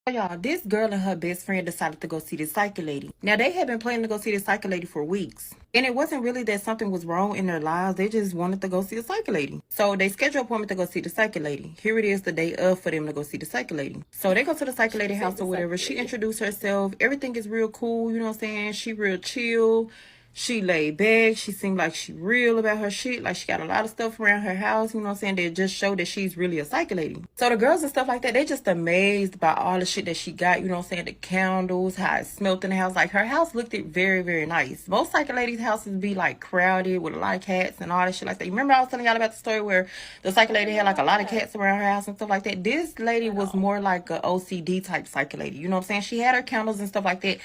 Y'all, this girl and her best friend decided to go see this psychic lady. Now, they had been planning to go see this psychic lady for weeks. And it wasn't really that something was wrong in their lives. They just wanted to go see a psychic lady. So they scheduled an appointment to go see the psychic lady. Here it is the day of for them to go see the psychic lady. So they go to the psychic lady house or whatever. She introduced herself. Everything is real cool. You know what I'm saying? She real chill. She laid back. She seemed like she real about her shit. Like she got a lot of stuff around her house, you know what I'm saying, that just showed that she's really a psychic lady. So the girls and stuff like that, they just amazed by all the shit that she got, you know what I'm saying, the candles, how it smelled in the house. Like her house looked very, very nice. Most psychic ladies' houses be like crowded with a lot of cats and all that shit like that. You remember I was telling y'all about the story where the psychic lady had like a lot of cats around her house and stuff like that? This lady was more like a OCD type psychic lady, you know what I'm saying? She had her candles and stuff like that,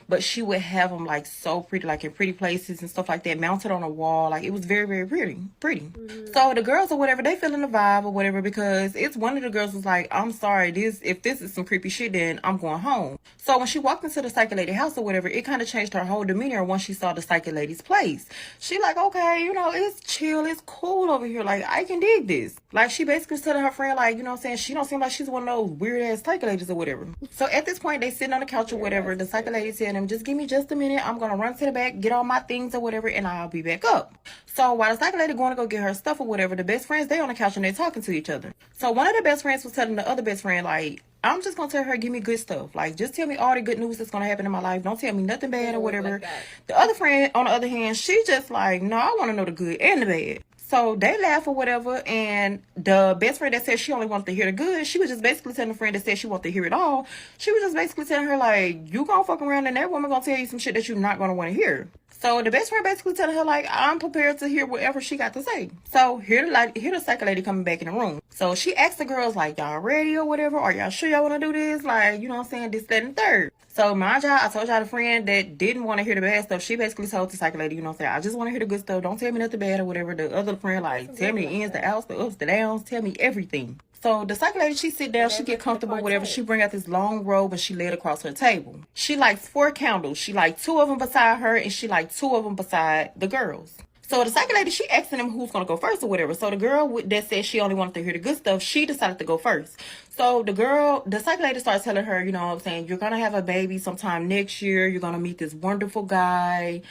but she would have them like so pretty, like in pretty places and stuff like that, mounted on a wall. Like it was very, very pretty. So the girls or whatever, they feeling the vibe or whatever, because it's one of the girls was like, I'm sorry, if this is some creepy shit, then I'm going home. So when she walked into the psychic lady house or whatever, it kind of changed her whole demeanor once she saw the psychic lady's place. She like, okay, you know, it's chill, it's cool over here, like I can dig this. Like she basically said to her friend, like, you know what I'm saying, she don't seem like she's one of those weird ass psychic ladies or whatever. So at this point, they sitting on the couch or whatever. The psychic lady said to them, just give me just a minute, I'm gonna run to the back, get all my things or whatever, and I'll be back up. So while the psychic lady going to go get her stuff or whatever, the best friends, they on the couch and they talking to each other. So one of the best friends was telling the other best friend, like, I'm just gonna tell her, give me good stuff. Like, just tell me all the good news that's gonna happen in my life. Don't tell me nothing bad or whatever. Like the other friend, on the other hand, she just like, no, I want to know the good and the bad. So they laugh or whatever, and the best friend that said she only wanted to hear the good, she was just basically telling the friend that said she wanted to hear it all. She was just basically telling her, like, you gonna fuck around and that woman gonna tell you some shit that you're not gonna want to hear. So the best friend basically telling her, like, I'm prepared to hear whatever she got to say. So here the psychic lady coming back in the room. So she asked the girls, like, y'all ready or whatever? Are y'all sure y'all want to do this? Like, you know what I'm saying? This, that, and third. So mind y'all, I told y'all the friend that didn't want to hear the bad stuff, she basically told the psychic lady, you know what I'm saying, I just want to hear the good stuff. Don't tell me nothing bad or whatever. The other friend, like, tell me the ins, the outs, the ups, the downs. Tell me everything. So the psychic lady, she sit down, she get comfortable, whatever. She bring out this long robe and she lay it across her table. She lights 4 candles. She light 2 of them beside her and she light 2 of them beside the girls. So the psychic lady, she asking them who's gonna go first or whatever. So the girl that said she only wanted to hear the good stuff, she decided to go first. So the psychic lady starts telling her, you know what I'm saying, you're gonna have a baby sometime next year. You're gonna meet this wonderful guy.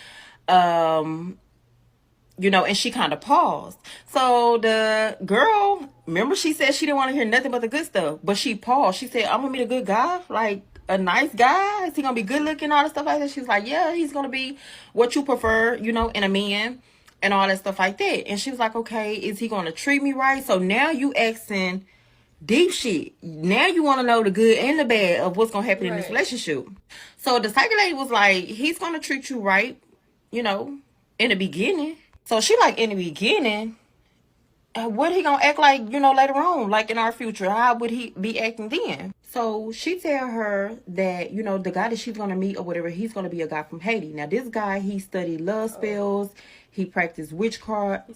You know, and she kind of paused. So the girl, remember she said she didn't want to hear nothing but the good stuff, but she paused. She said, I'm gonna meet a good guy, like a nice guy. Is he gonna be good looking, all that stuff like that? She was like, yeah, he's gonna be what you prefer, you know, in a man and all that stuff like that. And she was like, okay, is he gonna treat me right? So now you asking deep shit. Now you want to know the good and the bad of what's gonna happen in this relationship. So the psychic lady was like, he's gonna treat you right, you know, in the beginning. So she like, in the beginning, what he gonna act like, you know, later on, like in our future? How would he be acting then? So she tell her that, you know, the guy that she's gonna meet or whatever, he's gonna be a guy from Haiti. Now this guy, he studied love spells, he practiced witchcraft,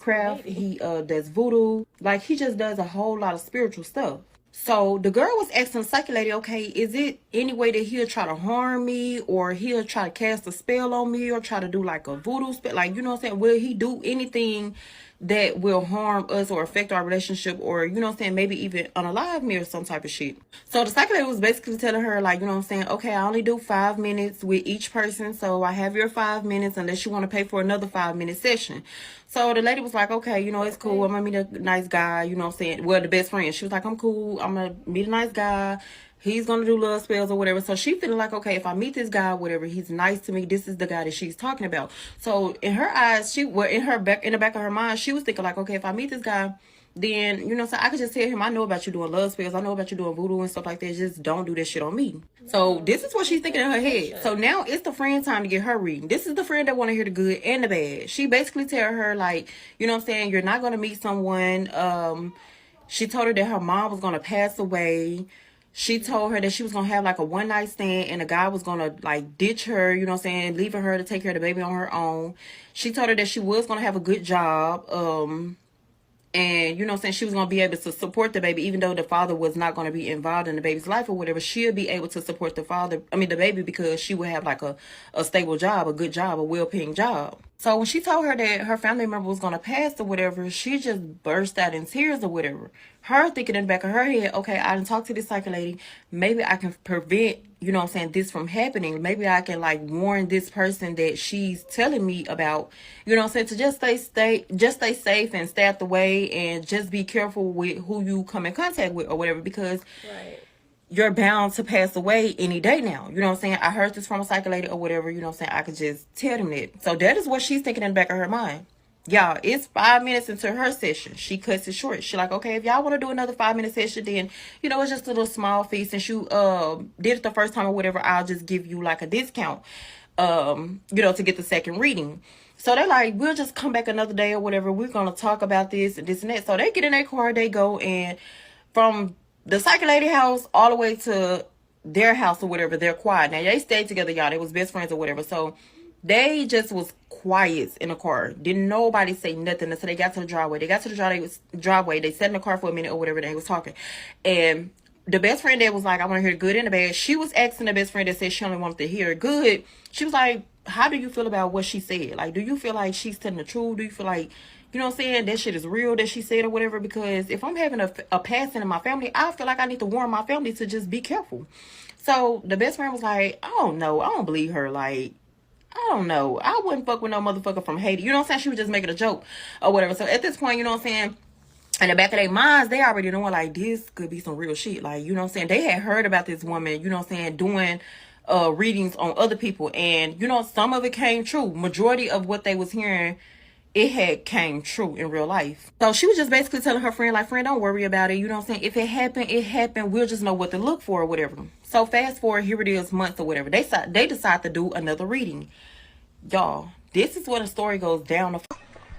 he does voodoo, like he just does a whole lot of spiritual stuff. So the girl was asking the psychic lady, okay, is it any way that he'll try to harm me, or he'll try to cast a spell on me, or try to do like a voodoo spell? Like, you know what I'm saying? Will he do anything that will harm us or affect our relationship, or, you know what I'm saying, maybe even unalive me or some type of shit? So the psychic lady was basically telling her, like, you know what I'm saying, okay, I only do 5 minutes with each person, so I have your 5 minutes unless you want to pay for another 5-minute session. So the lady was like, okay, you know, it's cool. I'm gonna meet a nice guy, you know what I'm saying? Well, the best friend. She was like, I'm cool. I'm gonna meet a nice guy. He's gonna do love spells or whatever. So she feeling like, okay, if I meet this guy, whatever, he's nice to me, this is the guy that she's talking about. So in her eyes, in the back of her mind, she was thinking like, okay, if I meet this guy, then, you know, so I could just tell him, I know about you doing love spells, I know about you doing voodoo and stuff like that. Just don't do that shit on me. So this is what she's thinking in her head. So now it's the friend time to get her reading. This is the friend that want to hear the good and the bad. She basically tell her, like, you know what I'm saying, you're not going to meet someone. She told her that her mom was going to pass away. She told her that she was going to have like a one night stand and the guy was going to like ditch her, you know what I'm saying, leaving her to take care of the baby on her own. She told her that she was going to have a good job. And, you know what I'm saying, she was going to be able to support the baby, even though the father was not going to be involved in the baby's life or whatever. She'll be able to support the baby, because she would have like a stable job, a good job, a well-paying job. So when she told her that her family member was gonna pass or whatever, she just burst out in tears or whatever. Her thinking in the back of her head, okay, I done talked to this psychic lady. Maybe I can prevent, you know what I'm saying, this from happening. Maybe I can like warn this person that she's telling me about, you know what I'm saying, to just stay safe and stay out the way and just be careful with who you come in contact with or whatever, because you're bound to pass away any day now. You know what I'm saying? I heard this from a psychic lady or whatever, you know what I'm saying? I could just tell them that. So that is what she's thinking in the back of her mind. Y'all, it's 5 minutes into her session. She cuts it short. She like, okay, if y'all want to do another 5-minute session, then, you know, it's just a little small fee. Since you did it the first time or whatever, I'll just give you like a discount, you know, to get the second reading. So they're like, we'll just come back another day or whatever. We're going to talk about this and this and that. So they get in their car, they go, and from the psychic lady house all the way to their house or whatever, they're quiet. Now, they stayed together, y'all. They was best friends or whatever. So they just was quiet in the car. Didn't nobody say nothing until they got to the driveway. They got to the driveway. They sat in the car for a minute or whatever. They was talking. And the best friend that was like, I want to hear the good and the bad. She was asking the best friend that said she only wanted to hear good. She was like, how do you feel about what she said? Like, do you feel like she's telling the truth? Do you feel like, you know what I'm saying, that shit is real that she said or whatever? Because if I'm having a passing in my family, I feel like I need to warn my family to just be careful. So the best friend was like, I don't know. I don't believe her. Like, I don't know. I wouldn't fuck with no motherfucker from Haiti. You know what I'm saying? She was just making a joke or whatever. So at this point, you know what I'm saying, in the back of their minds, they already know like this could be some real shit. Like, you know what I'm saying? They had heard about this woman, you know what I'm saying, doing readings on other people. And, you know, some of it came true. Majority of what they was hearing, it had came true in real life. So she was just basically telling her friend, like, friend, don't worry about it. You know what I'm saying? If it happened, it happened. We'll just know what to look for or whatever. So fast forward, here it is, months or whatever. They decide to do another reading. Y'all, this is where the story goes down.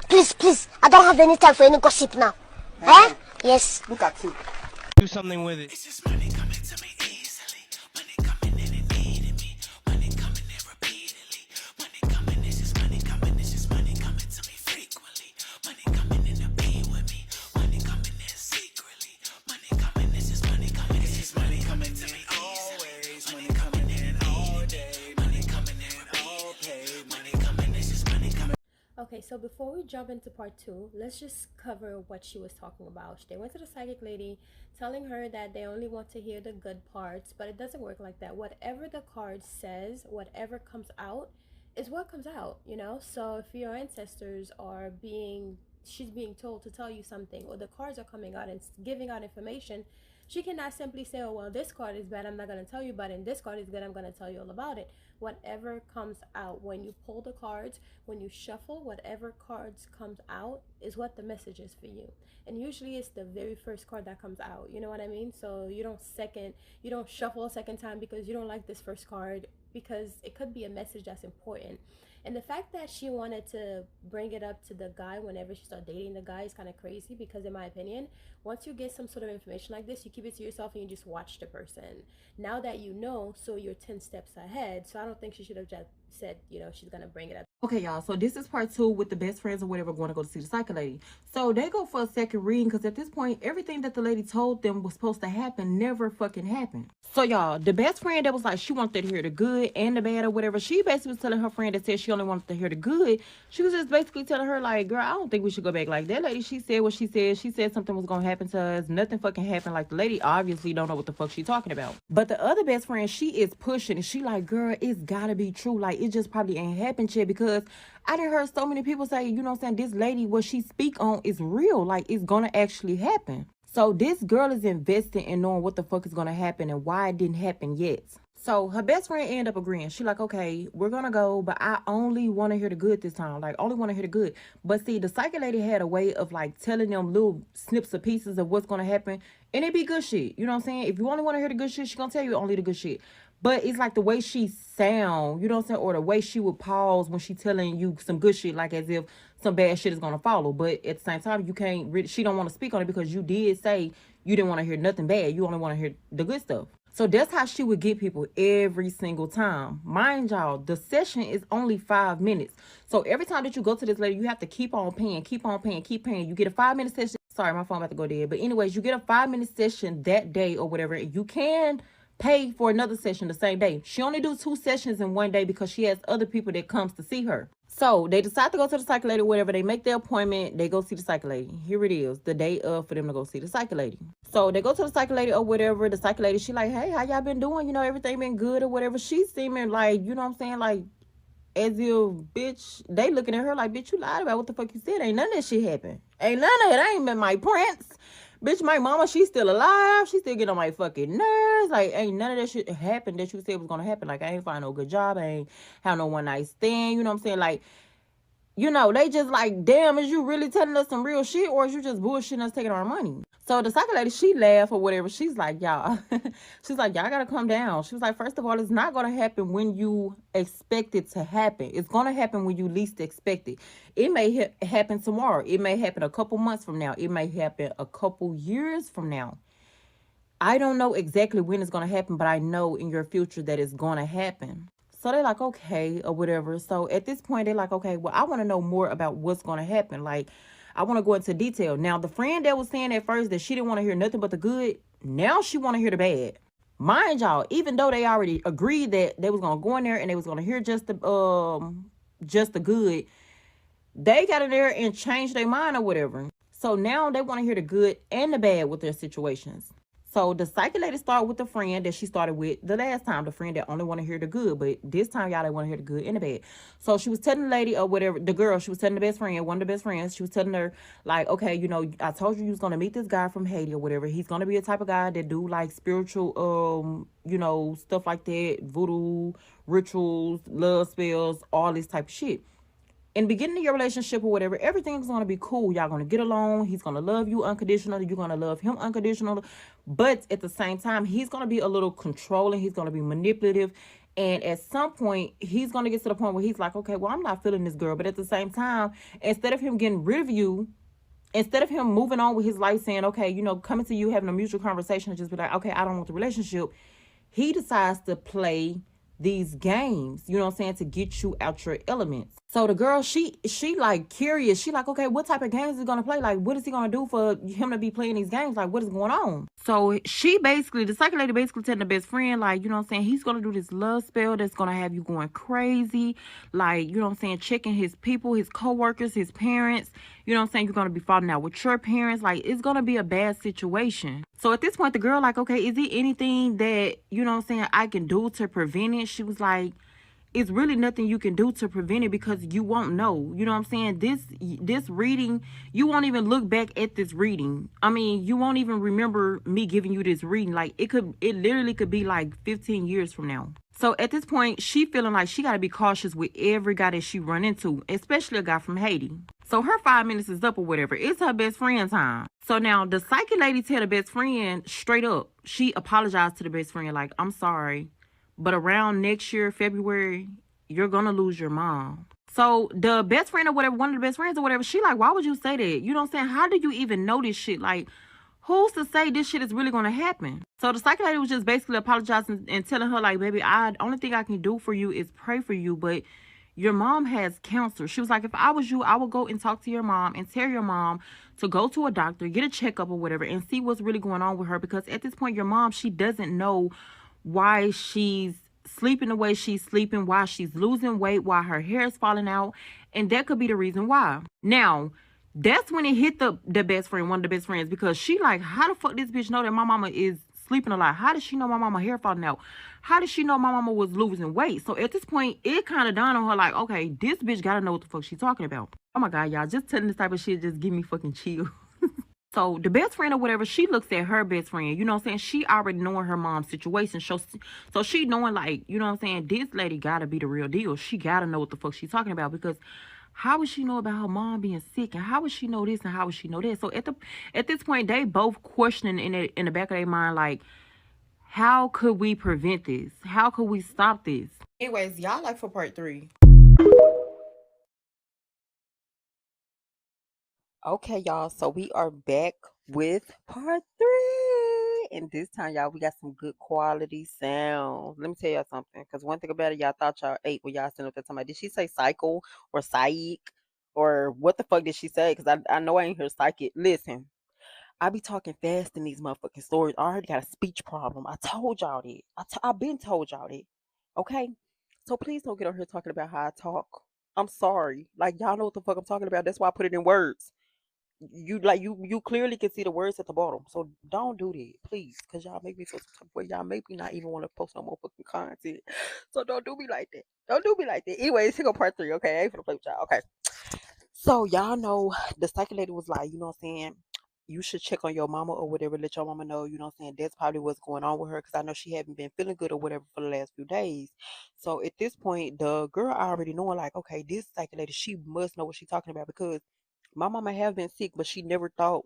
Please, I don't have any time for any gossip now. Huh? Yes. Look at you. Do something with it. It's just money coming to me easily. Money coming in and needing me. Money coming in repeatedly. Money coming, it's just money coming. It's just money coming to me frequently. Money coming in to be with me. Money coming in secretly. Money coming, it's just money coming. It's just money coming to me always. Money coming in all day. Money coming in all paid. Money coming, it's just money coming. Okay, so before we jump into part 2, let's just cover what she was talking about. They went to the psychic lady telling her that they only want to hear the good parts, but it doesn't work like that. Whatever the card says, whatever comes out is what comes out, you know? So if your ancestors are she's being told to tell you something, or the cards are coming out and giving out information, she cannot simply say, oh, well, this card is bad, I'm not going to tell you about it, and this card is good, I'm going to tell you all about it. Whatever comes out, when you pull the cards, when you shuffle, whatever cards comes out is what the message is for you. And usually it's the very first card that comes out, you know what I mean? So you don't shuffle a second time because you don't like this first card, because it could be a message that's important. And the fact that she wanted to bring it up to the guy whenever she started dating the guy is kind of crazy, because in my opinion, once you get some sort of information like this, you keep it to yourself and you just watch the person. Now that you know, so you're 10 steps ahead. So I don't think she should have just said, you know, she's gonna bring it up. Okay, y'all, so this is part 2 with the best friends or whatever going to go to see the psychic lady. So they go for a second reading because at this point, everything that the lady told them was supposed to happen never fucking happened. So y'all, the best friend that was like, she wanted to hear the good and the bad or whatever, she basically was telling her friend that said she only wanted to hear the good. She was just basically telling her like, girl, I don't think we should go back. Like, that lady, she said what she said. She said something was going to happen to us. Nothing fucking happened. Like, the lady obviously don't know what the fuck she talking about. But the other best friend, she is pushing and she like, girl, it's gotta be true. Like, it just probably ain't happened yet, because I done heard so many people say, you know what I'm saying, this lady, what she speak on is real. Like, it's gonna actually happen. So this girl is invested in knowing what the fuck is gonna happen and why it didn't happen yet. So her best friend ended up agreeing. She like, okay, we're gonna go, but I only want to hear the good this time. Like, only want to hear the good. But see, the psychic lady had a way of like telling them little snips of pieces of what's gonna happen, and it be good shit. You know what I'm saying? If you only want to hear the good shit, she gonna tell you only the good shit. But it's like the way she sound, you know what I'm saying? Or the way she would pause when she telling you some good shit, like as if some bad shit is going to follow. But at the same time, you can't, she don't want to speak on it because you did say you didn't want to hear nothing bad. You only want to hear the good stuff. So that's how she would get people every single time. Mind y'all, the session is only 5 minutes. So every time that you go to this lady, you have to keep on paying, keep on paying, keep paying. You get a 5-minute session. Sorry, my phone about to go dead. But anyways, you get a 5-minute session that day or whatever. You can pay for another session the same day. She only do 2 sessions in one day because she has other people that comes to see her. So they decide to go to the psychic lady, whatever. They make their appointment. They go see the psychic lady. Here it is, the day of for them to go see the psychic lady. So they go to the psychic lady or whatever. The psychic lady, she like, hey, how y'all been doing? You know, everything been good or whatever. She's seeming like, you know what I'm saying, like as if, bitch, they looking at her like, bitch, you lied about what the fuck you said. Ain't none of that shit happen. Ain't none of it. I ain't been my prince. Bitch, my mama, she's still alive. She still getting on my fucking nerves. Like, ain't none of that shit happened that you said was gonna happen. Like, I ain't find no good job. I ain't have no one night stand. You know what I'm saying? Like, you know, they just like, damn, is you really telling us some real shit or is you just bullshitting us taking our money? So the psychic lady, she laughed or whatever. She's like, y'all, she's like, y'all gotta come down. She was like, first of all, it's not gonna happen when you expect it to happen. It's gonna happen when you least expect it. It may happen tomorrow. It may happen a couple months from now. It may happen a couple years from now. I don't know exactly when it's gonna happen, but I know in your future that it's gonna happen. So they're like, okay, or whatever. So at this point, they're like, okay, well, I want to know more about what's going to happen. Like, I want to go into detail. Now, the friend that was saying at first that she didn't want to hear nothing but the good, now she want to hear the bad. Mind y'all, even though they already agreed that they was going to go in there and they was going to hear just the good, they got in there and changed their mind or whatever. So now they want to hear the good and the bad with their situations. So the psychic lady started with the friend that she started with the last time, the friend that only want to hear the good, but this time y'all they want to hear the good and the bad. So she was telling the lady or whatever, the girl, she was telling the best friend, one of the best friends, she was telling her like, okay, you know, I told you was gonna meet this guy from Haiti or whatever. He's gonna be a type of guy that do like spiritual, you know, stuff like that, voodoo, rituals, love spells, all this type of shit. In the beginning of your relationship or whatever, everything's going to be cool. Y'all going to get along. He's going to love you unconditionally. You're going to love him unconditionally. But at the same time, he's going to be a little controlling. He's going to be manipulative. And at some point, he's going to get to the point where he's like, okay, well, I'm not feeling this girl. But at the same time, instead of him getting rid of you, instead of him moving on with his life saying, okay, you know, coming to you, having a mutual conversation and just be like, okay, I don't want the relationship, he decides to play these games, you know what I'm saying, to get you out your elements. So the girl, she like curious. She like, okay, what type of games is he gonna play? Like, what is he gonna do for him to be playing these games? Like, what is going on? So she basically, the psychic lady basically telling the best friend, like, you know what I'm saying, he's gonna do this love spell that's gonna have you going crazy. Like, you know what I'm saying, checking his people, his co-workers, his parents. You know what I'm saying, you're gonna be falling out with your parents. Like, it's gonna be a bad situation. So at this point, the girl like, okay, is there anything that, you know what I'm saying, I can do to prevent it? She was like, it's really nothing you can do to prevent it because you won't know. You know what I'm saying? This reading, you won't even look back at this reading. I mean, you won't even remember me giving you this reading. Like, it literally could be like 15 years from now. So at this point, she feeling like she got to be cautious with every guy that she run into, especially a guy from Haiti. So her 5 minutes is up or whatever. It's her best friend time. So now the psychic lady tell the best friend straight up. She apologized to the best friend like, I'm sorry, but around next year, February, you're going to lose your mom. So the best friend or whatever, one of the best friends or whatever, she like, why would you say that? You know what I'm saying? How do you even know this shit? Like, who's to say this shit is really going to happen? So the psychic lady was just basically apologizing and telling her like, baby, only thing I can do for you is pray for you, but your mom has cancer. She was like, if I was you, I would go and talk to your mom and tell your mom to go to a doctor, get a checkup or whatever, and see what's really going on with her. Because at this point, your mom, she doesn't know why she's sleeping the way she's sleeping, why she's losing weight, why her hair is falling out. And that could be the reason why. Now, that's when it hit the best friend, one of the best friends, because she like, how the fuck this bitch know that my mama is sleeping a lot? How does she know my mama hair falling out? How does she know my mama was losing weight? So at this point, it kind of dawned on her like, okay, this bitch gotta know what the fuck she's talking about. Oh my God, y'all, just telling this type of shit just give me fucking chill. So the best friend or whatever, she looks at her best friend, you know what I'm saying? She already knowing her mom's situation. So she knowing like, you know what I'm saying? This lady gotta be the real deal. She gotta know what the fuck she's talking about, because how would she know about her mom being sick? And how would she know this? And how would she know that? So at this point, they both questioning in the back of their mind, like, how could we prevent this? How could we stop this? Anyways, y'all like for part 3. Okay, y'all, so we are back with part 3. And this time, y'all, we got some good quality sounds. Let me tell y'all something. Because one thing about it, y'all thought y'all ate when y'all sitting up there talking about, did she say cycle or psych? Or what the fuck did she say? Because I know I ain't hear psychic. Listen, I be talking fast in these motherfucking stories. I already got a speech problem. I told y'all that. I been told y'all that. Okay? So please don't get on here talking about how I talk. I'm sorry. Like y'all know what the fuck I'm talking about. That's why I put it in words. You clearly can see the words at the bottom. So don't do that, please. Cause y'all make me feel some type of way. Y'all make me not even want to post no more fucking content. So don't do me like that. Don't do me like that. Anyways, here go part 3, okay? I ain't gonna play with y'all. Okay. So y'all know the psychic lady was like, you know what I'm saying? You should check on your mama or whatever, let your mama know, you know what I'm saying? That's probably what's going on with her because I know she hadn't been feeling good or whatever for the last few days. So at this point, the girl already knowing, like, okay, this psychic lady, she must know what she's talking about because my mama have been sick, but she never thought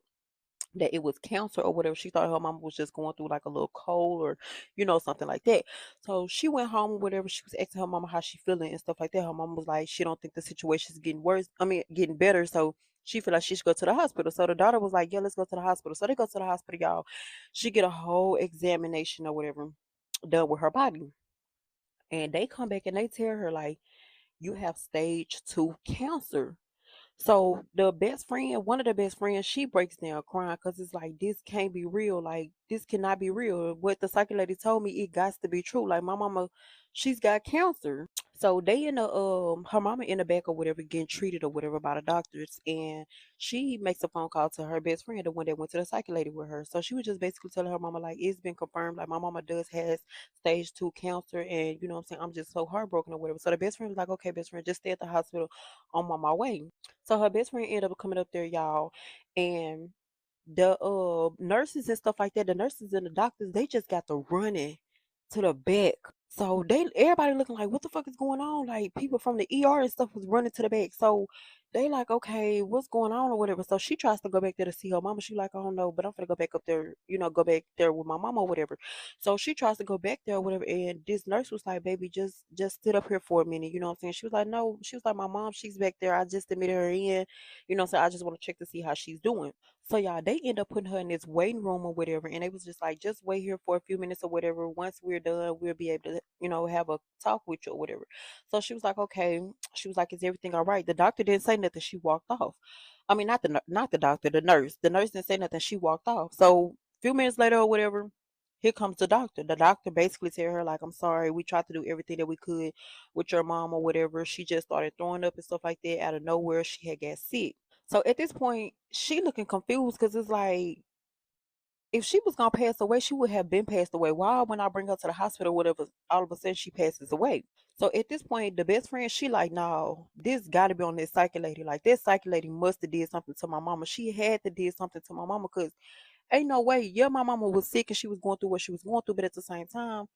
that it was cancer or whatever. She thought her mama was just going through like a little cold or, something like that. So she went home or whatever. She was asking her mama how she feeling and stuff like that. Her mama was like, she don't think the situation's getting worse. I mean, getting better. So she feel like she should go to the hospital. So the daughter was like, yeah, let's go to the hospital. So they go to the hospital, y'all. She get a whole examination or whatever done with her body. And they come back and they tell her like, you have stage 2 cancer. So the best friend, one of the best friends, she breaks down crying because it's like this can't be real. Like this cannot be real. What the psychic lady told me, it got to be true. Like my mama, she's got cancer. So they in the her mama in the back or whatever getting treated or whatever by the doctors, and she makes a phone call to her best friend, the one that went to the psychic lady with her. So she was just basically telling her mama like it's been confirmed, like my mama does has stage 2 cancer, and you know what I'm saying, I'm just so heartbroken or whatever. So the best friend was like, okay, best friend, just stay at the hospital. I'm on my way. So her best friend ended up coming up there, y'all, and the nurses and stuff like that, the nurses and the doctors, they just got to running to the back. So they everybody looking like, what the fuck is going on? Like people from the ER and stuff was running to the back. So they like, okay, what's going on or whatever. So she tries to go back there to see her mama. She like, I don't know, but I'm gonna go back up there, go back there with my mama or whatever. So she tries to go back there or whatever. And this nurse was like, baby, just sit up here for a minute. You know what I'm saying? She was like, no, she was like, my mom, she's back there. I just admitted her in. So I just want to check to see how she's doing. So y'all, they end up putting her in this waiting room or whatever, and they was just like, just wait here for a few minutes or whatever. Once we're done, we'll be able to, have a talk with you or whatever. So she was like, okay. She was like, is everything all right? The doctor didn't say nothing. She walked off. I mean, not the doctor, the nurse. The nurse didn't say nothing. She walked off. So a few minutes later or whatever, here comes the doctor. The doctor basically tell her like, I'm sorry, we tried to do everything that we could with your mom or whatever. She just started throwing up and stuff like that out of nowhere. She had got sick. So at this point, she looking confused because it's like if she was gonna pass away, she would have been passed away. Why when I bring her to the hospital, whatever, all of a sudden she passes away? So at this point, the best friend, she like, no, this gotta be on this psychic lady. Like this psychic lady must have did something to my mama. She had to did something to my mama because ain't no way. Yeah, my mama was sick and she was going through what she was going through, but at the same time,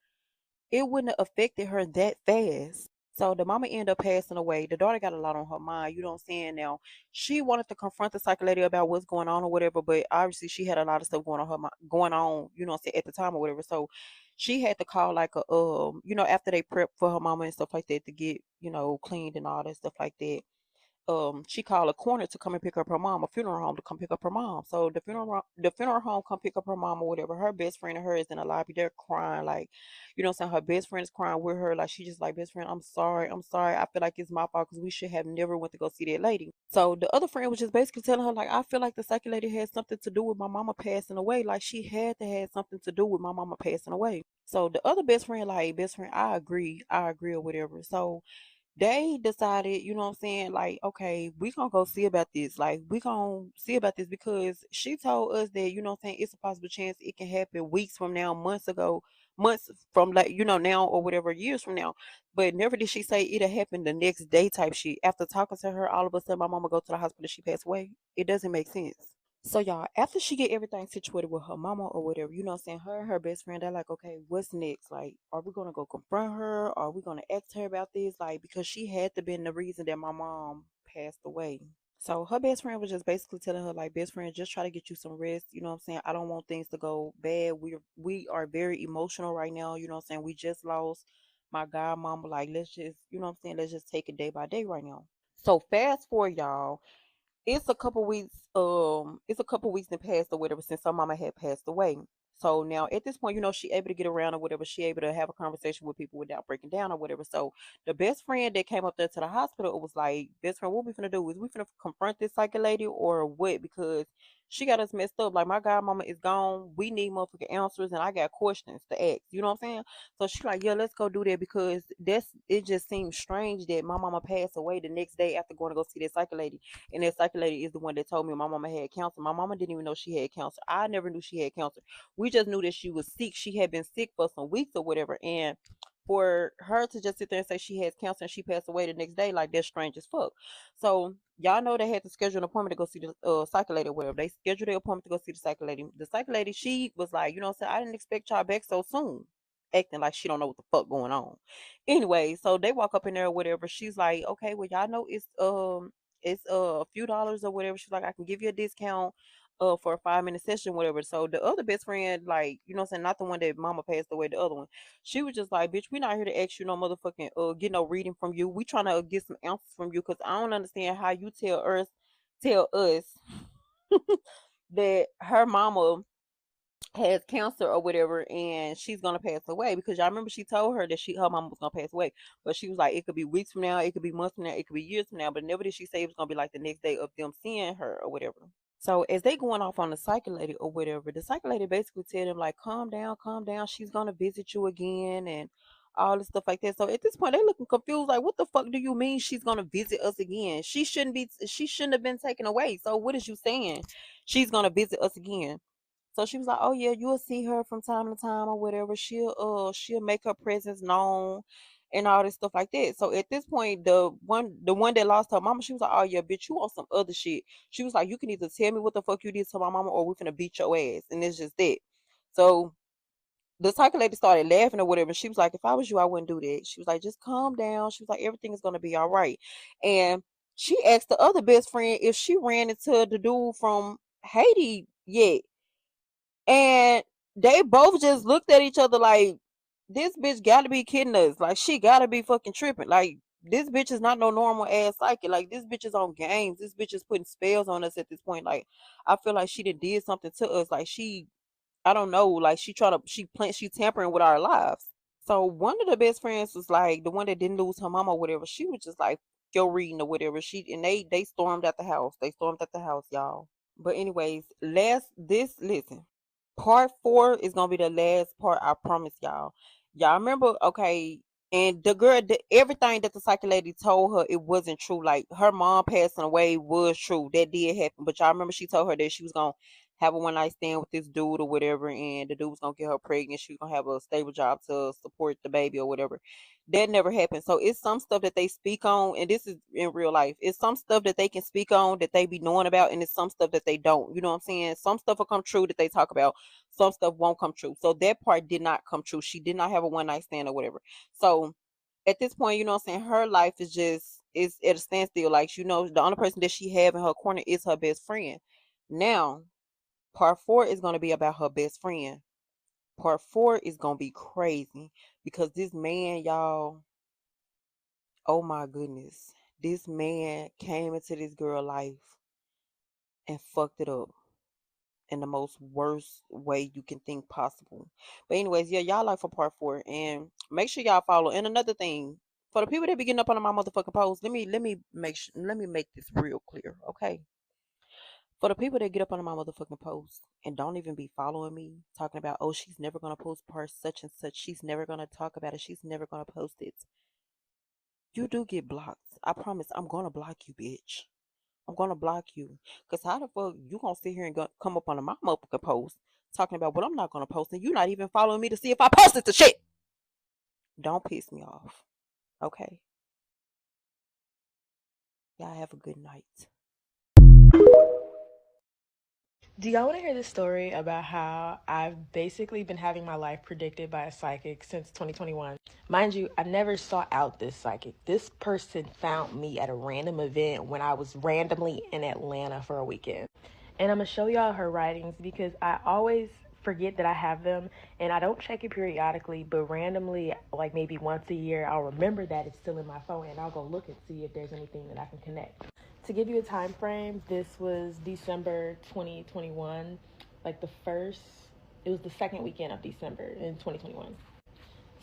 it wouldn't have affected her that fast. So the mama ended up passing away. The daughter got a lot on her mind. You know what I'm saying? Now she wanted to confront the psychic lady about what's going on or whatever, but obviously she had a lot of stuff going on going on. You know what I'm saying, at the time or whatever. So she had to call like a after they prep for her mama and stuff like that to get cleaned and all that stuff like that. She called a corner to come and pick up her mom, a funeral home to come pick up her mom. So the funeral home come pick up her mom or whatever. Her best friend and her is in the lobby. They're crying like, what I'm saying, her best friend is crying with her. Like she just like, best friend, I'm sorry. I'm sorry. I feel like it's my fault because we should have never went to go see that lady. So the other friend was just basically telling her, like, I feel like the psychic lady had something to do with my mama passing away. Like she had to have something to do with my mama passing away. So the other best friend, like, best friend, I agree or whatever. So they decided, you know what I'm saying, like, okay, we gonna go see about this. Like, we gonna see about this because she told us that, you know what I'm saying, it's a possible chance it can happen weeks from now, months from like, now or whatever, years from now. But never did she say it'll happen the next day type shit. After talking to her, all of a sudden my mama go to the hospital, she passed away. It doesn't make sense. So y'all, after she get everything situated with her mama or whatever, you know what I'm saying, her and her best friend, they're like, okay, what's next? Like, are we gonna go confront her? Are we gonna ask her about this? Like, because she had to been the reason that my mom passed away. So her best friend was just basically telling her, like, best friend, just try to get you some rest. You know what I'm saying? I don't want things to go bad. We are very emotional right now. You know what I'm saying? We just lost my godmama. Like, let's just, you know what I'm saying? Let's just take it day by day right now. So fast forward, y'all, it's a couple weeks that passed or whatever since her mama had passed away. So now at this point, she able to get around or whatever. She able to have a conversation with people without breaking down or whatever. So the best friend that came up there to the hospital, it was like, best friend, what we finna do? Is we finna confront this psychic lady or what? Because She got us messed up. Like, my godmama is gone. We need motherfucking answers, and I got questions to ask. You know what I'm saying? So she like, yeah, let's go do that, because it just seems strange that my mama passed away the next day after going to go see that psychic lady. And that psychic lady is the one that told me my mama had cancer. My mama didn't even know she had cancer. I never knew she had cancer. We just knew that she was sick. She had been sick for some weeks or whatever. And for her to just sit there and say she has cancer and she passed away the next day, like, that's strange as fuck. So y'all know they had to schedule an appointment to go see the psychic lady or whatever. They scheduled the appointment to go see the psychic lady. The psychic lady, she was like, you know what I'm saying, I didn't expect y'all back so soon. Acting like she don't know what the fuck going on. Anyway, so they walk up in there or whatever. She's like, okay, well, y'all know it's a few dollars or whatever. She's like, I can give you a discount for a 5 minute session, whatever. So the other best friend, like, you know what I'm saying, not the one that mama passed away, the other one, she was just like, bitch, we not here to ask you no motherfucking get no reading from you. We trying to get some answers from you, because I don't understand how you tell us that her mama has cancer or whatever, and she's gonna pass away. Because y'all remember she told her that her mama was gonna pass away, but she was like, it could be weeks from now, it could be months from now, it could be years from now, but never did she say it was gonna be like the next day of them seeing her or whatever. So as they going off on the psychic lady or whatever, the psychic lady basically tell them like, calm down, she's gonna visit you again and all this stuff like that. So at this point they looking confused, like, what the fuck do you mean she's gonna visit us again? She shouldn't have been taken away. So what is you saying? She's gonna visit us again. So she was like, "Oh yeah, you'll see her from time to time or whatever. She'll make her presence known and all this stuff like that." So at this point, the one that lost her mama, she was like, "Oh yeah, bitch, you want some other shit." She was like, "You can either tell me what the fuck you did to my mama, or we finna beat your ass." And it's just that. So the psychic lady started laughing or whatever. She was like, "If I was you, I wouldn't do that." She was like, "Just calm down." She was like, "Everything is gonna be all right." And she asked the other best friend if she ran into the dude from Haiti yet. And they both just looked at each other like, this bitch gotta be kidding us. Like, she gotta be fucking tripping. Like, this bitch is not no normal ass psychic. Like, this bitch is on games. This bitch is putting spells on us at this point. Like, I feel like she did something to us. Like, I don't know. Like, she tampering with our lives. So one of the best friends was like, the one that didn't lose her mama or whatever. She was just like, go reading or whatever. They stormed at the house. They stormed at the house, y'all. But anyways, listen. Part 4 is gonna be the last part. I promise y'all. Y'all remember? Okay. And the girl, everything that the psychic lady told her, it wasn't true. Like, her mom passing away was true. That did happen. But y'all remember she told her that she was gonna have a one night stand with this dude or whatever, and the dude was gonna get her pregnant. She was gonna have a stable job to support the baby or whatever. That never happened. So it's some stuff that they speak on, and this is in real life. It's some stuff that they can speak on that they be knowing about, and it's some stuff that they don't. You know what I'm saying? Some stuff will come true that they talk about, some stuff won't come true. So that part did not come true. She did not have a one night stand or whatever. So at this point, you know what I'm saying, her life is at a standstill. Like, you know, the only person that she have in her corner is her best friend. Now, part 4 is gonna be about her best friend. Part 4 is gonna be crazy, because this man, y'all, oh my goodness, this man came into this girl life and fucked it up in the most worst way you can think possible. But anyways, yeah, y'all like for part 4, and make sure y'all follow. And another thing, for the people that be getting up on my motherfucking post, let me make this real clear, okay? For the people that get up on my motherfucking post and don't even be following me, talking about, oh, she's never gonna post part such and such, she's never gonna talk about it, she's never gonna post it. You do get blocked. I promise I'm gonna block you, bitch. I'm gonna block you. Cause how the fuck you gonna sit here and come up on my motherfucking post talking about what I'm not gonna post, and you not even following me to see if I posted the shit? Don't piss me off. Okay. Y'all have a good night. Do y'all want to hear the story about how I've basically been having my life predicted by a psychic since 2021? Mind you, I never sought out this psychic. This person found me at a random event when I was randomly in Atlanta for a weekend. And I'm going to show y'all her writings because I always forget that I have them, and I don't check it periodically, but randomly, like maybe once a year, I'll remember that it's still in my phone, and I'll go look and see if there's anything that I can connect. To give you a time frame, this was December 2021, like it was the second weekend of December in 2021.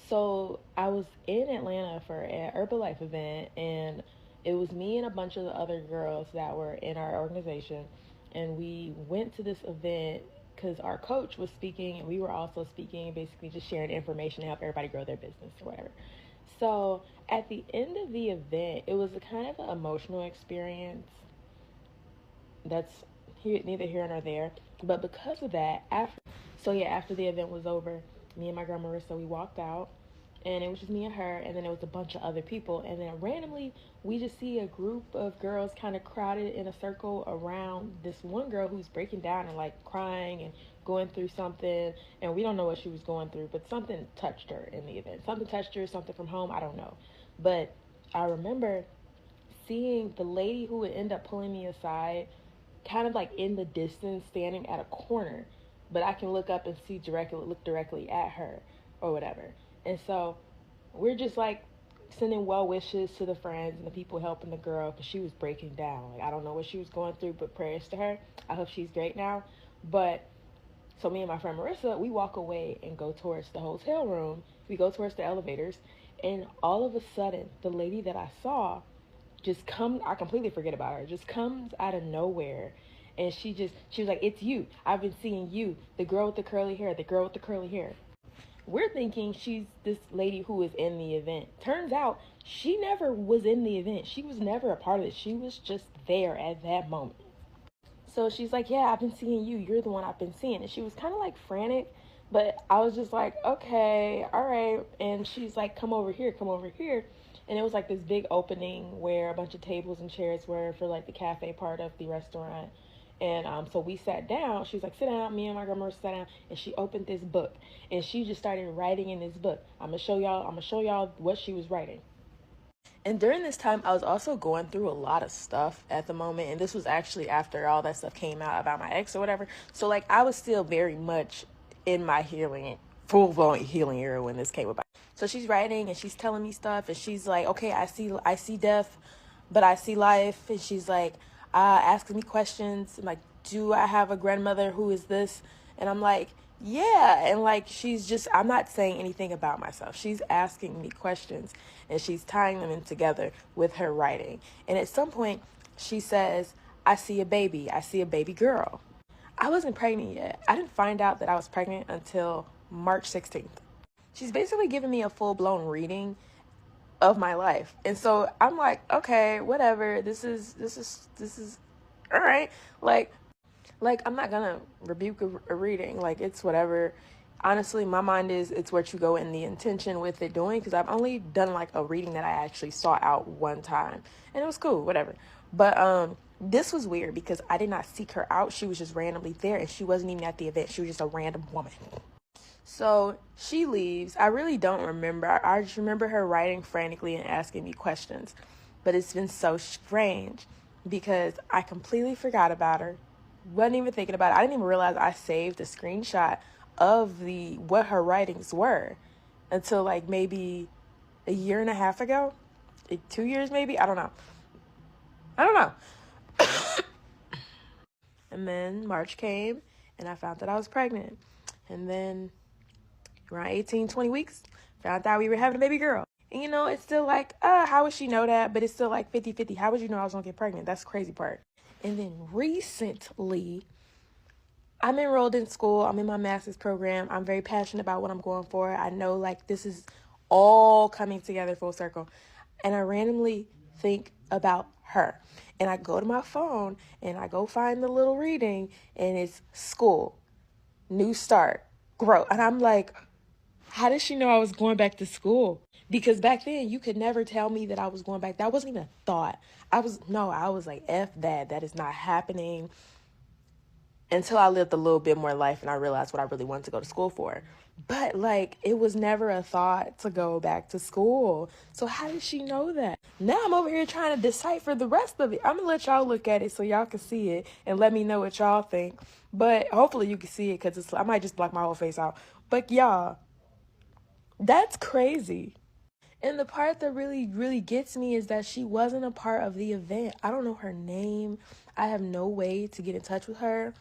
So I was in Atlanta for an Herbalife event, and it was me and a bunch of the other girls that were in our organization. and we went to this event because our coach was speaking and we were also speaking, basically just sharing information to help everybody grow their business or whatever. So at the end of the event, it was a kind of an emotional experience that's neither here nor there. But because of that, after the event was over, me and my girl Marissa, we walked out, and it was just me and her, and then it was a bunch of other people, and then randomly we just see a group of girls kind of crowded in a circle around this one girl who's breaking down and like crying and going through something, and we don't know what she was going through, but something touched her in the event. Something touched her, something from home, I don't know. But I remember seeing the lady who would end up pulling me aside kind of like in the distance standing at a corner, but I can look up and look directly at her or whatever. And so we're just like sending well wishes to the friends and the people helping the girl because she was breaking down. Like, I don't know what she was going through, but prayers to her. I hope she's great now. But so me and my friend Marissa, we walk away and go towards the hotel room. We go towards the elevators, and all of a sudden, the lady that I saw just comes, I completely forget about her, just comes out of nowhere. And she was like, "It's you. I've been seeing you, the girl with the curly hair, the girl with the curly hair." We're thinking she's this lady who was in the event. Turns out she never was in the event. She was never a part of it. She was just there at that moment. So she's like, "Yeah, I've been seeing you. You're the one I've been seeing." And she was kind of like frantic, but I was just like, "Okay, all right." And she's like, "Come over here, come over here." And it was like this big opening where a bunch of tables and chairs were for like the cafe part of the restaurant. And so we sat down. She was like, "Sit down." Me and my grandma sat down, and she opened this book, and she just started writing in this book. I'm gonna show y'all what she was writing. And during this time, I was also going through a lot of stuff at the moment. And this was actually after all that stuff came out about my ex or whatever. So, like, I was still very much in my full-blown healing era when this came about. So she's writing and she's telling me stuff. And she's like, "Okay, I see death, but I see life." And she's like, asking me questions. I'm like, "Do I have a grandmother who is this?" And I'm like, "Yeah." And like, I'm not saying anything about myself. She's asking me questions and she's tying them in together with her writing. And at some point she says, I see a baby girl." I wasn't pregnant yet. I didn't find out that I was pregnant until March 16th. She's basically giving me a full-blown reading of my life. And so I'm like, okay, whatever. This is all right. Like, I'm not gonna rebuke a reading. Like, it's whatever. Honestly, my mind is, it's what you go in the intention with it doing, because I've only done like a reading that I actually saw out one time, and it was cool, whatever. But this was weird because I did not seek her out. She was just randomly there, and she wasn't even at the event. She was just a random woman. So she leaves. I really don't remember. I just remember her writing frantically and asking me questions. But it's been so strange because I completely forgot about her. Wasn't even thinking about it. I didn't even realize I saved a screenshot of what her writings were until like maybe a year and a half ago. Like 2 years maybe? I don't know. And then March came and I found that I was pregnant. And then around 18, 20 weeks, found out we were having a baby girl. And you know, it's still like, how would she know that? But it's still like 50-50. How would you know I was gonna get pregnant? That's the crazy part. And then recently, I'm enrolled in school. I'm in my master's program. I'm very passionate about what I'm going for. I know like this is all coming together full circle. And I randomly think about her. And I go to my phone and I go find the little reading, and it's school, new start, grow. And I'm like, how did she know I was going back to school? Because back then you could never tell me that I was going back. That wasn't even a thought. I was like, F that. That is not happening. Until I lived a little bit more life and I realized what I really wanted to go to school for. But like, it was never a thought to go back to school. So how did she know that? Now I'm over here trying to decipher the rest of it. I'm gonna let y'all look at it so y'all can see it and let me know what y'all think. But hopefully you can see it, because I might just block my whole face out. But y'all, that's crazy. And the part that really, really gets me is that she wasn't a part of the event. I don't know her name. I have no way to get in touch with her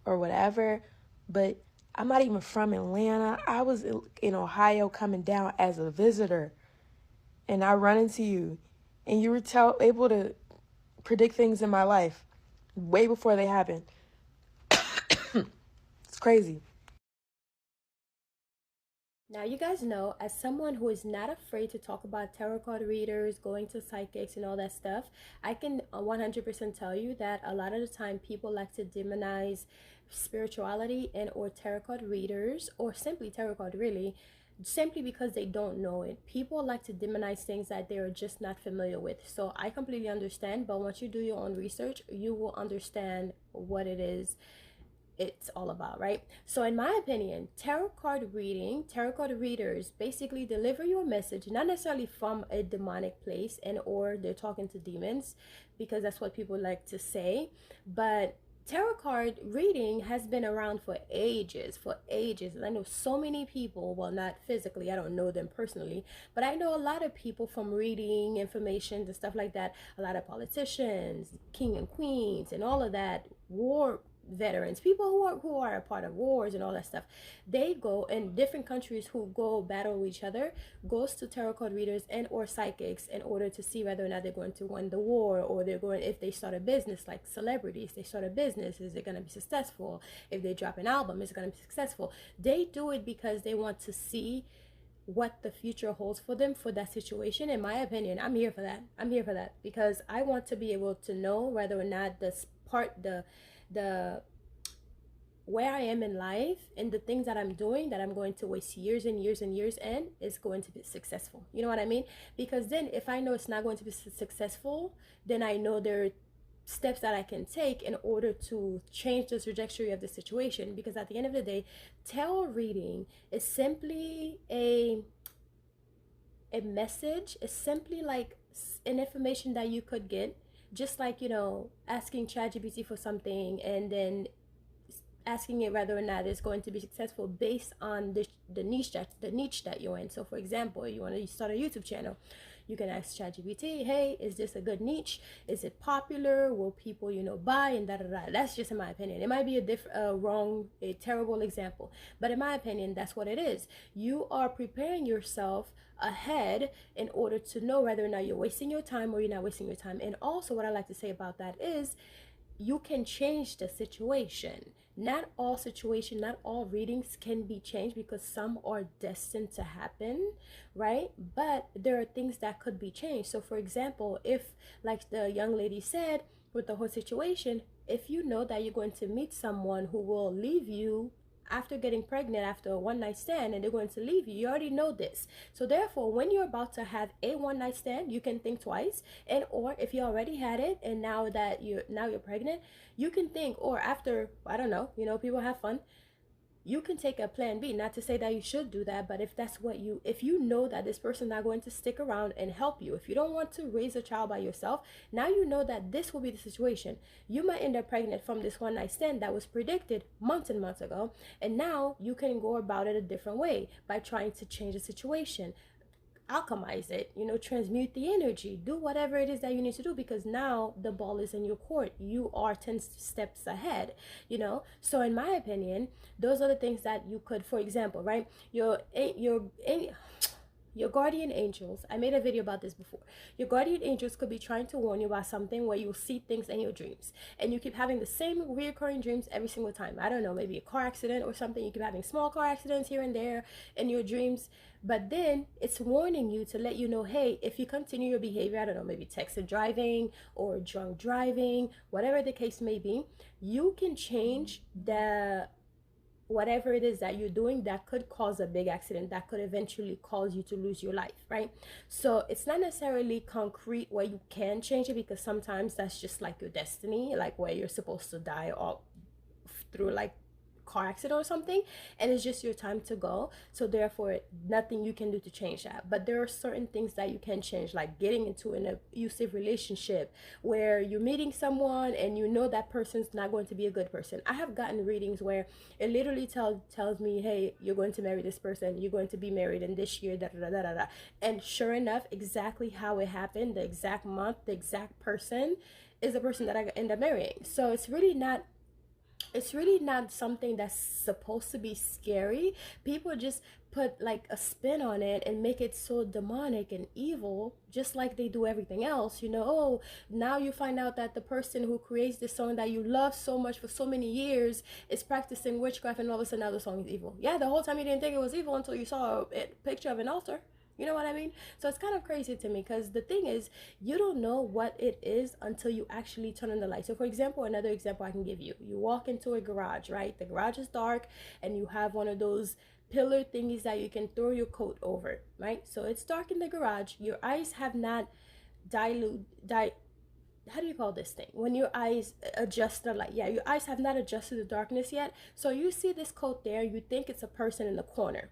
or whatever. But I'm not even from Atlanta. I was in Ohio coming down as a visitor. And I run into you. And you were able to predict things in my life way before they happened. It's crazy. Now, you guys know, as someone who is not afraid to talk about tarot card readers, going to psychics, and all that stuff, I can 100% tell you that a lot of the time people like to demonize spirituality and or tarot card readers, or simply tarot card really, simply because they don't know it. People like to demonize things that they're just not familiar with. So I completely understand, but once you do your own research, you will understand what it is it's all about, right? So in my opinion, tarot card readers basically deliver your message, not necessarily from a demonic place and or they're talking to demons, because that's what people like to say, but tarot card reading has been around for ages. And I know so many people, well, not physically, I don't know them personally, but I know a lot of people from reading information and stuff like that, a lot of politicians, king and queens and all of that, war veterans, people who are a part of wars and all that stuff, they go in different countries who go battle each other, goes to tarot card readers and or psychics in order to see whether or not they're going to win the war, or they're going, if they start a business, like celebrities, they start a business, is it going to be successful? If they drop an album, is it going to be successful? They do it because they want to see what the future holds for them for that situation. In my opinion, I'm here for that because I want to be able to know whether or not the where I am in life and the things that I'm doing that I'm going to waste years and years and years in is going to be successful. You know what I mean? Because then if I know it's not going to be successful, then I know there are steps that I can take in order to change the trajectory of the situation. Because at the end of the day, tarot reading is simply a message. It's simply like an information that you could get, just like, you know, asking ChatGPT for something and then asking it whether or not it's going to be successful based on the niche that you're in. So for example, you want to start a YouTube channel, you can ask ChatGPT, hey, is this a good niche? Is it popular? Will people, you know, buy? And da da da. That's just in my opinion. It might be a terrible example, but in my opinion, that's what it is. You are preparing yourself ahead in order to know whether or not you're wasting your time or you're not wasting your time. And also, what I like to say about that is, you can change the situation. Not all readings can be changed because some are destined to happen, right? But there are things that could be changed. So for example, if, like the young lady said with the whole situation, if you know that you're going to meet someone who will leave you after getting pregnant after a one night stand, and they're going to leave you, you already know this. So therefore, when you're about to have a one night stand, you can think twice. And or if you already had it and now you're pregnant, you can think, or after, I don't know, you know, people have fun, you can take a plan B. Not to say that you should do that, but if you know that this person's not going to stick around and help you, if you don't want to raise a child by yourself, now you know that this will be the situation. You might end up pregnant from this one night stand that was predicted months and months ago, and now you can go about it a different way by trying to change the situation, alchemize it, you know, transmute the energy, do whatever it is that you need to do, because now the ball is in your court. You are 10 steps ahead, you know. So in my opinion, those are the things that you could, for example, right, your guardian angels, I made a video about this before. Your guardian angels could be trying to warn you about something where you'll see things in your dreams and you keep having the same reoccurring dreams every single time. I don't know, maybe a car accident or something. You keep having small car accidents here and there in your dreams, but then it's warning you to let you know, hey, if you continue your behavior, I don't know, maybe texted driving or drunk driving, whatever the case may be, you can change whatever it is that you're doing that could cause a big accident that could eventually cause you to lose your life, right? So it's not necessarily concrete where you can change it, because sometimes that's just like your destiny, like where you're supposed to die all through like car accident or something, and it's just your time to go. So therefore, nothing you can do to change that. But there are certain things that you can change, like getting into an abusive relationship where you're meeting someone and you know that person's not going to be a good person. I have gotten readings where it literally tells me, hey, you're going to marry this person, you're going to be married in this year, da da da da da. And sure enough, exactly how it happened, the exact month, the exact person is the person that I end up marrying. So it's really not something that's supposed to be scary. People just put like a spin on it and make it so demonic and evil, just like they do everything else. You know, oh, now you find out that the person who creates this song that you love so much for so many years is practicing witchcraft, and all of a sudden now the song is evil. Yeah, the whole time you didn't think it was evil until you saw a picture of an altar. You know what I mean? So it's kind of crazy to me, because the thing is, you don't know what it is until you actually turn on the light. So for example, another example I can give you, you walk into a garage, right? The garage is dark and you have one of those pillar thingies that you can throw your coat over, right? So it's dark in the garage. Your eyes have not how do you call this thing when your eyes adjust the light? Yeah, your eyes have not adjusted the darkness yet. So you see this coat there, you think it's a person in the corner.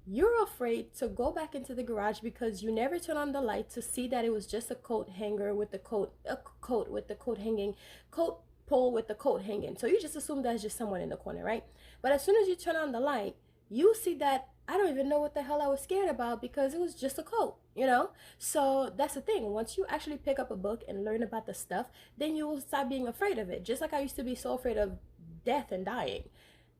You're afraid to go back into the garage because you never turn on the light to see that it was just a coat hanger with the coat, a coat with the coat hanging, coat pole with the coat hanging. So you just assume that's just someone in the corner, right? But as soon as you turn on the light, you see that I don't even know what the hell I was scared about, because it was just a coat, you know? So that's the thing. Once you actually pick up a book and learn about the stuff, then you will stop being afraid of it. Just like I used to be so afraid of death and dying.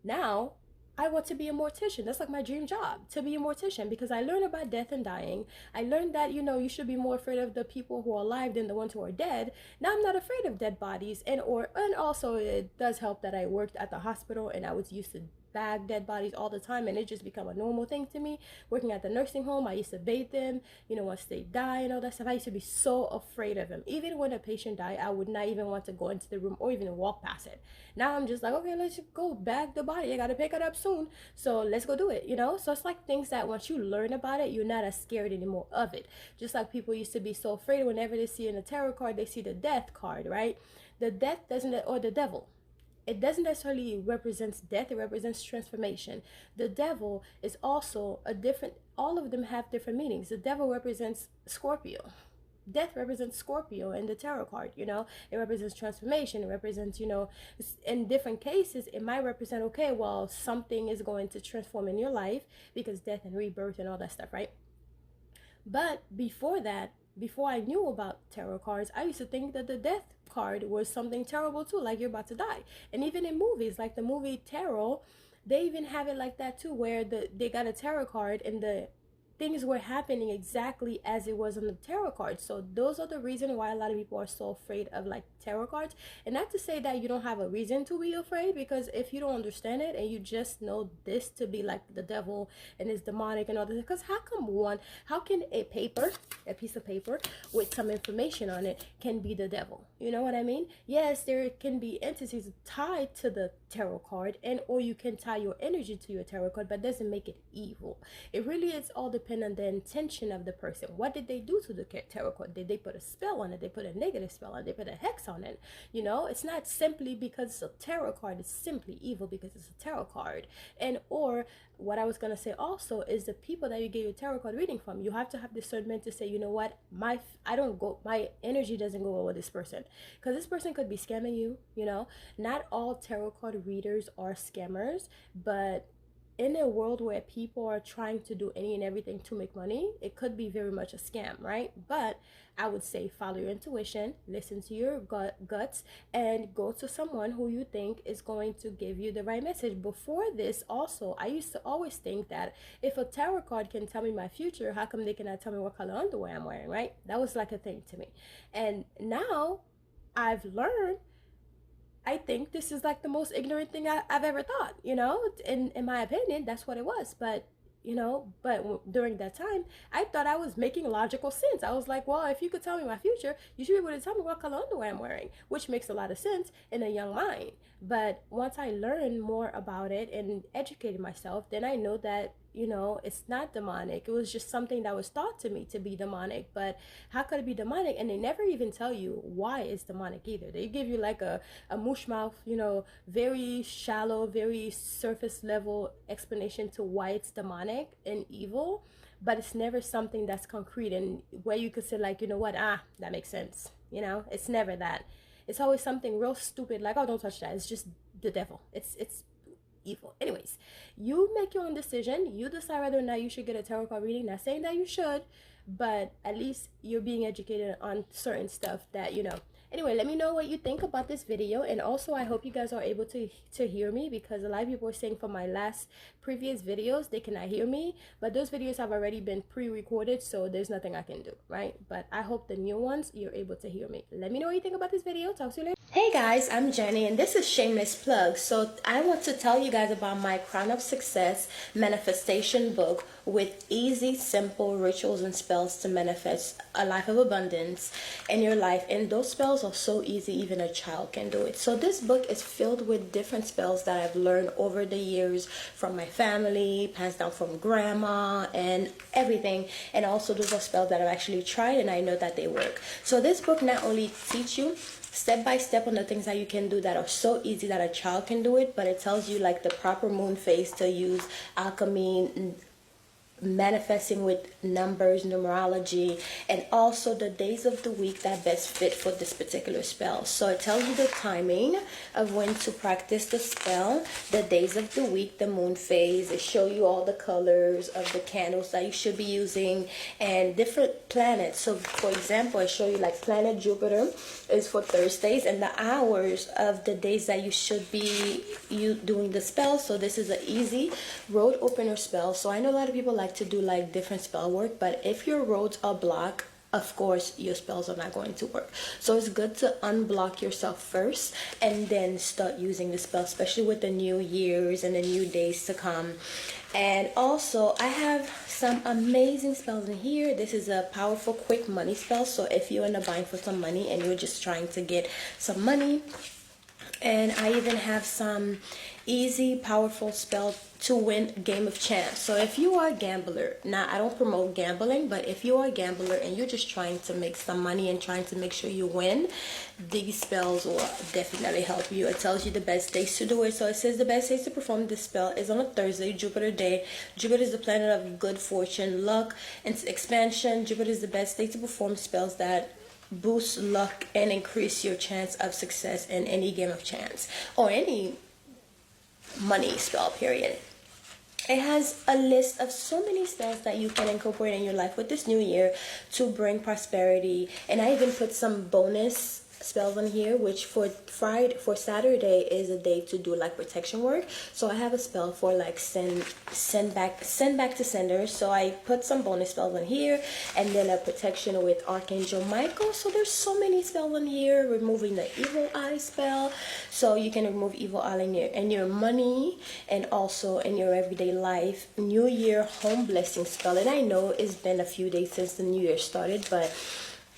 Now, I want to be a mortician. That's like my dream job, to be a mortician, because I learned about death and dying. I learned that, you know, you should be more afraid of the people who are alive than the ones who are dead. Now I'm not afraid of dead bodies. And also it does help that I worked at the hospital and I was used to bag dead bodies all the time, and it just become a normal thing to me. Working at the nursing home, I used to bathe them, you know, once they die and all that stuff. I used to be so afraid of them. Even when a patient died, I would not even want to go into the room or even walk past it. Now I'm just like, okay, let's go bag the body. I gotta pick it up soon, so let's go do it, you know? So it's like things that once you learn about it, you're not as scared anymore of it. Just like people used to be so afraid whenever they see in a tarot card, they see the death card, right? The death doesn't, or the devil, it doesn't necessarily represent death, it represents transformation. The devil is also a different, all of them have different meanings. The devil represents Scorpio. Death represents Scorpio in the tarot card, you know. It represents transformation. It represents, you know, in different cases, it might represent, okay, well, something is going to transform in your life, because death and rebirth and all that stuff, right? But before that, before I knew about tarot cards, I used to think that the death card was something terrible too, like you're about to die. And even in movies, like the movie Tarot, they even have it like that too, where they got a tarot card and the things were happening exactly as it was on the tarot cards. So those are the reason why a lot of people are so afraid of like tarot cards. And not to say that you don't have a reason to be afraid, because if you don't understand it and you just know this to be like the devil and it's demonic and all this, because how can a piece of paper with some information on it can be the devil? You know what I mean? Yes, there can be entities tied to the tarot card, and or you can tie your energy to your tarot card, but doesn't make it evil. It really is all depend on the intention of the person. What did they do to the tarot card? Did they put a spell on it? They put a negative spell on it? They put a hex on it? You know, it's not simply because it's a tarot card, it's simply evil because it's a tarot card. And or what I was gonna say also is the people that you get your tarot card reading from, you have to have discernment to say, you know what, my energy doesn't go well with this person, because this person could be scamming you. You know, not all tarot card readers are scammers, but in a world where people are trying to do any and everything to make money, it could be very much a scam, right? But I would say follow your intuition, listen to your guts, and go to someone who you think is going to give you the right message. Before this, also, I used to always think that if a tarot card can tell me my future, how come they cannot tell me what color underwear I'm wearing, right? That was like a thing to me. And now I've learned, I think this is like the most ignorant thing I've ever thought, you know, in my opinion, that's what it was. But, you know, during that time, I thought I was making logical sense. I was like, well, if you could tell me my future, you should be able to tell me what color underwear I'm wearing, which makes a lot of sense in a young mind. But once I learned more about it and educated myself, then I know that, you know, it's not demonic. It was just something that was thought to me to be demonic. But how could it be demonic? And they never even tell you why it's demonic either. They give you like a mush mouth, you know, very shallow, very surface level explanation to why it's demonic and evil. But it's never something that's concrete and where you could say like, you know what, that makes sense. You know, it's never that. It's always something real stupid like, oh, don't touch that. It's just the devil. It's evil. Anyways, you make your own decision. You decide whether or not you should get a tarot card reading. Not saying that you should, but at least you're being educated on certain stuff that, you know. Anyway, let me know what you think about this video, and also I hope you guys are able to hear me, because a lot of people were saying from my last previous videos, they cannot hear me, but those videos have already been pre-recorded, so there's nothing I can do, right? But I hope the new ones, you're able to hear me. Let me know what you think about this video. Talk to you later. Hey guys, I'm Jenny, and this is Shameless Plug. So I want to tell you guys about my Crown of Success manifestation book with easy, simple rituals and spells to manifest a life of abundance in your life. And those spells are so easy, even a child can do it. So this book is filled with different spells that I've learned over the years from my family, passed down from grandma and everything. And also those are spells that I've actually tried and I know that they work. So this book not only teach you step by step on the things that you can do that are so easy that a child can do it, but it tells you like the proper moon phase to use, alchemy, manifesting with numbers, numerology, and also the days of the week that best fit for this particular spell. So it tells you the timing of when to practice the spell, the days of the week, the moon phase. It show you all the colors of the candles that you should be using and different planets. So for example, I show you like planet Jupiter is for Thursdays and the hours of the days that you should be doing the spell. So this is an easy road opener spell. So I know a lot of people like to do like different spell work, but if your roads are blocked, of course your spells are not going to work. So it's good to unblock yourself first and then start using the spell, especially with the new years and the new days to come. And also I have some amazing spells in here. This is a powerful quick money spell. So if you're in a bind for some money and you're just trying to get some money, and I even have some easy powerful spell to win game of chance. So if you are a gambler, now I don't promote gambling, but if you are a gambler and you're just trying to make some money and trying to make sure you win, these spells will definitely help you. It tells you the best days to do it. So it says the best days to perform this spell is on a Thursday, Jupiter day. Jupiter is the planet of good fortune, luck, and expansion. Jupiter is the best day to perform spells that boost luck and increase your chance of success in any game of chance or any money spell, period. It has a list of so many spells that you can incorporate in your life with this new year to bring prosperity. And I even put some bonus spells on here, which for Saturday is a day to do like protection work. So I have a spell for like send back to senders. So I put some bonus spells on here, and then a protection with Archangel Michael. So there's so many spells on here. Removing the evil eye spell, so you can remove evil eye in your money and also in your everyday life. New Year home blessing spell, and I know it's been a few days since the new year started, but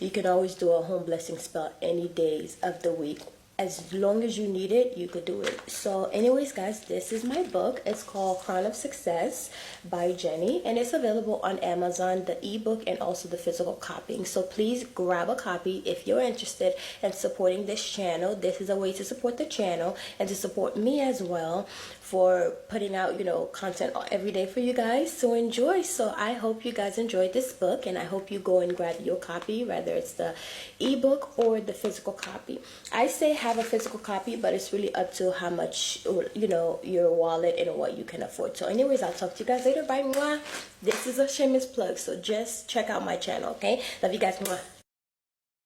you can always do a home blessing spell any days of the week. As long as you need it, you could do it. So anyways, guys, this is my book. It's called Crown of Success by Jenny, and it's available on Amazon, the ebook and also the physical copy. So please grab a copy if you're interested in supporting this channel. This is a way to support the channel and to support me as well for putting out, content every day for you guys. So enjoy. So I hope you guys enjoyed this book, and I hope you go and grab your copy, whether it's the ebook or the physical copy. I say have a physical copy, but it's really up to how much, your wallet and what you can afford. So anyways, I'll talk to you guys later. Bye. Mwah. This is a shameless plug, so just check out my channel, okay? Love you guys. Mwah.